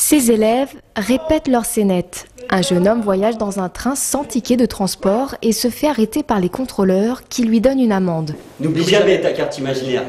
Ces élèves répètent leur scénette. Un jeune homme voyage dans un train sans ticket de transport et se fait arrêter par les contrôleurs qui lui donnent une amende. N'oublie jamais ta carte imaginaire.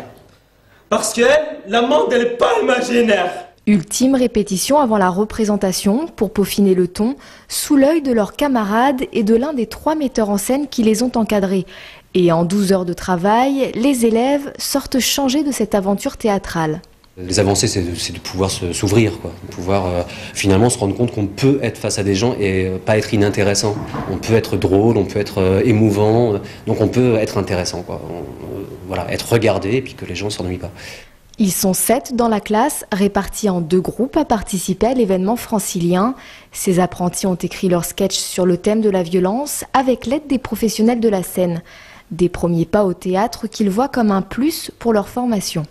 Parce que l'amende, elle n'est pas imaginaire. Ultime répétition avant la représentation pour peaufiner le ton, sous l'œil de leurs camarades et de l'un des 3 metteurs en scène qui les ont encadrés. Et en 12 heures de travail, les élèves sortent changés de cette aventure théâtrale. Les avancées, c'est de pouvoir s'ouvrir, de pouvoir finalement se rendre compte qu'on peut être face à des gens et pas être inintéressant. On peut être drôle, on peut être émouvant, donc on peut être intéressant, voilà, être regardé et puis que les gens ne s'ennuient pas. Ils sont 7 dans la classe, répartis en 2 groupes à participer à l'événement francilien. Ces apprentis ont écrit leur sketch sur le thème de la violence avec l'aide des professionnels de la scène. Des premiers pas au théâtre qu'ils voient comme un plus pour leur formation.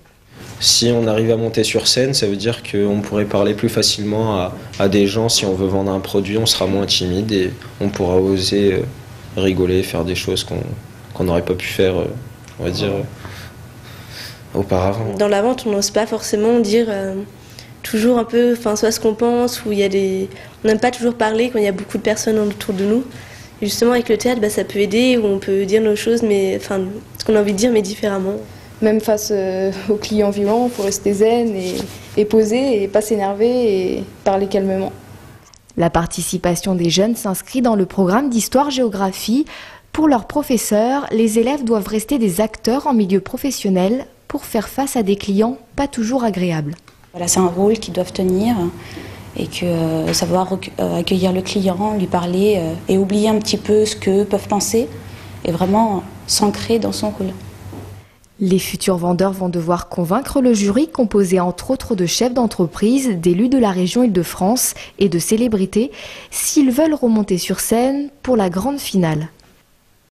Si on arrive à monter sur scène, ça veut dire qu'on pourrait parler plus facilement à des gens. Si on veut vendre un produit, on sera moins timide et on pourra oser rigoler, faire des choses qu'on n'aurait pas pu faire, on va dire, auparavant. Dans la vente, on n'ose pas forcément dire toujours un peu, soit ce qu'on pense, ou on n'aime pas toujours parler quand il y a beaucoup de personnes autour de nous. Et justement, avec le théâtre, ça peut aider, où on peut dire nos choses, ce qu'on a envie de dire, mais différemment. Même face aux clients violents, il faut rester zen et poser et pas s'énerver et parler calmement. La participation des jeunes s'inscrit dans le programme d'histoire-géographie. Pour leurs professeurs, les élèves doivent rester des acteurs en milieu professionnel pour faire face à des clients pas toujours agréables. Voilà, c'est un rôle qu'ils doivent tenir et que savoir accueillir le client, lui parler et oublier un petit peu ce qu'eux peuvent penser et vraiment s'ancrer dans son rôle. Les futurs vendeurs vont devoir convaincre le jury composé entre autres de chefs d'entreprise, d'élus de la région Île-de-France et de célébrités s'ils veulent remonter sur scène pour la grande finale.